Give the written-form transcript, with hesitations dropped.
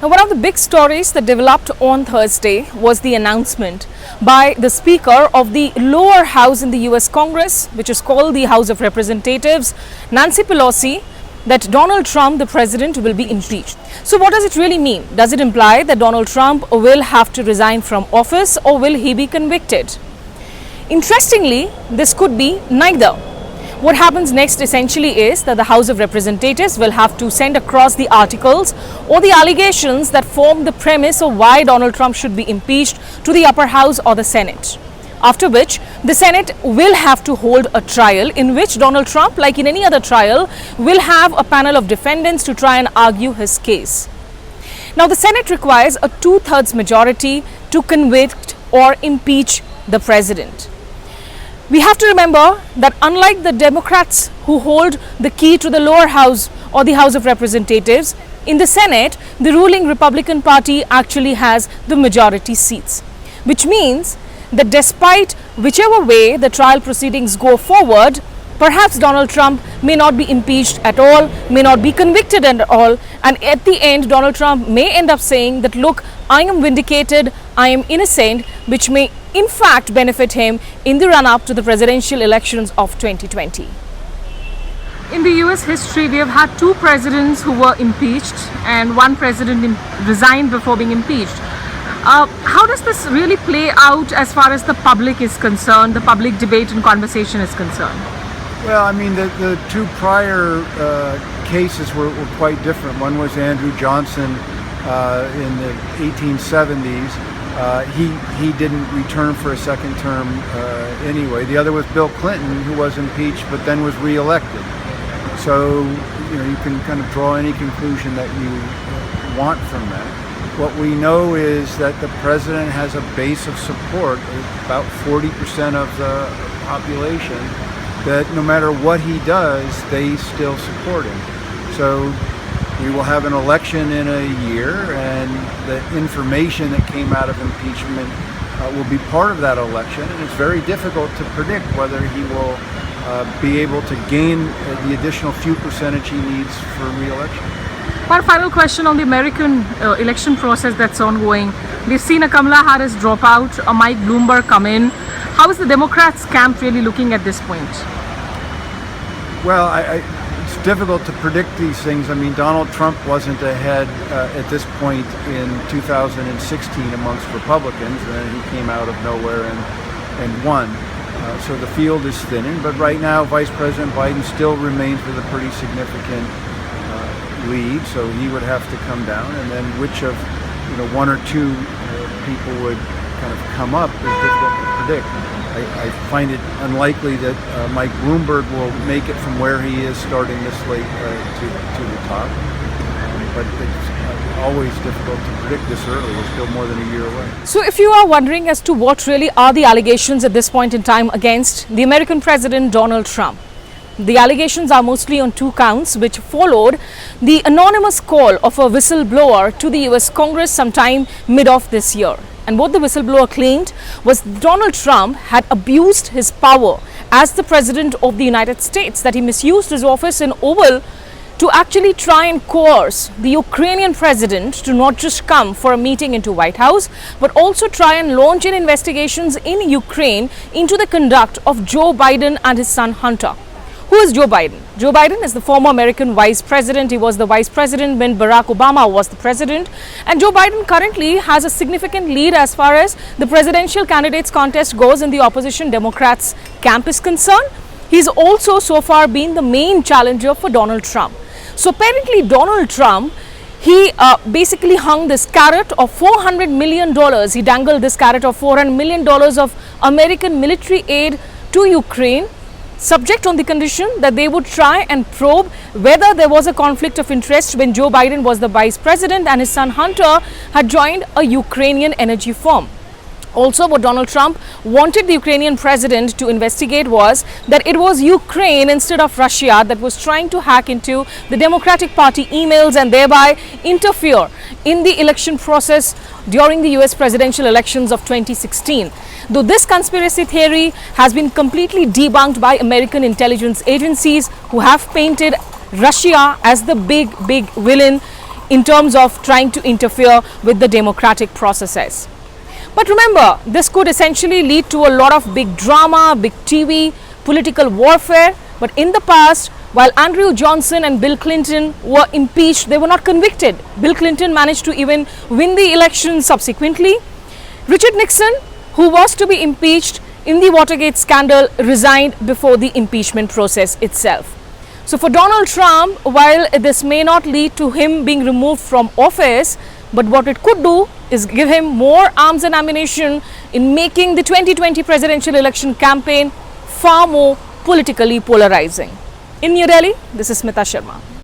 Now, one of the big stories that developed on Thursday was the announcement by the Speaker of the lower house in the US Congress, which is called the House of Representatives, Nancy Pelosi, that Donald Trump, the president, will be impeached. So what does it really mean? Does it imply that Donald Trump will have to resign from office, or will he be convicted? Interestingly, this could be neither. What happens next essentially is that the House of Representatives will have to send across the articles or the allegations that form the premise of why Donald Trump should be impeached to the upper house or the Senate. After which, the Senate will have to hold a trial in which Donald Trump, like in any other trial, will have a panel of defendants to try and argue his case. Now, the Senate requires a 2/3 majority to convict or impeach the president. We have to remember that unlike the Democrats who hold the key to the lower house or the House of Representatives, in the Senate, the ruling Republican Party actually has the majority seats, which means that despite whichever way the trial proceedings go forward, perhaps Donald Trump may not be impeached at all, may not be convicted at all, and at the end Donald Trump may end up saying that, look, I am vindicated, I am innocent, which may in fact benefit him in the run-up to the presidential elections of 2020. In the US history, we have had two presidents who were impeached and one president resigned before being impeached. How does this really play out as far as the public is concerned, the public debate and conversation is concerned? Well, I mean, the two prior cases were quite different. One was Andrew Johnson in the 1870s. He didn't return for a second term anyway. The other was Bill Clinton, who was impeached but then was reelected. So, you can kind of draw any conclusion that you want from that. What we know is that the president has a base of support, about 40% of the population, that no matter what he does, they still support him. So we will have an election in a year, and the information that came out of impeachment will be part of that election, and it's very difficult to predict whether he will be able to gain the additional few percentage he needs for re-election. One final question on the American election process that's ongoing. We've seen a Kamala Harris drop out, a Mike Bloomberg come in. How is the Democrats' camp really looking at this point? Well, it's difficult to predict these things. I mean, Donald Trump wasn't ahead at this point in 2016 amongst Republicans, and then he came out of nowhere and won. So the field is thinning, but right now Vice President Biden still remains with a pretty significant lead, so he would have to come down, and then which of one or two people would kind of come up is difficult to predict. I find it unlikely that Mike Bloomberg will make it from where he is starting this late to the top, but it's always difficult to predict this early. We're still more than a year away. So if you are wondering as to what really are the allegations at this point in time against the American president Donald Trump, the allegations are mostly on two counts, which followed the anonymous call of a whistleblower to the US Congress sometime mid of this year. And what the whistleblower claimed was Donald Trump had abused his power as the president of the United States, that he misused his office in Oval to actually try and coerce the Ukrainian president to not just come for a meeting into White House, but also try and launch in investigations in Ukraine into the conduct of Joe Biden and his son Hunter. Who is Joe Biden? Joe Biden is the former American vice president. He was the vice president when Barack Obama was the president. And Joe Biden currently has a significant lead as far as the presidential candidates contest goes in the opposition Democrats camp is concerned. He's also so far been the main challenger for Donald Trump. So apparently Donald Trump, he basically hung this carrot of $400 million. He dangled this carrot of $400 million of American military aid to Ukraine, subject on the condition that they would try and probe whether there was a conflict of interest when Joe Biden was the vice president and his son Hunter had joined a Ukrainian energy firm. Also, what Donald Trump wanted the Ukrainian president to investigate was that it was Ukraine instead of Russia that was trying to hack into the Democratic Party emails and thereby interfere in the election process during the US presidential elections of 2016. Though this conspiracy theory has been completely debunked by American intelligence agencies who have painted Russia as the big villain in terms of trying to interfere with the democratic processes. But remember, this could essentially lead to a lot of big drama, big TV, political warfare. But in the past, while Andrew Johnson and Bill Clinton were impeached, they were not convicted. Bill Clinton managed to even win the election subsequently. Richard Nixon, who was to be impeached in the Watergate scandal, resigned before the impeachment process itself. So for Donald Trump, while this may not lead to him being removed from office, but what it could do is give him more arms and ammunition in making the 2020 presidential election campaign far more politically polarizing. In New Delhi, this is Smita Sharma.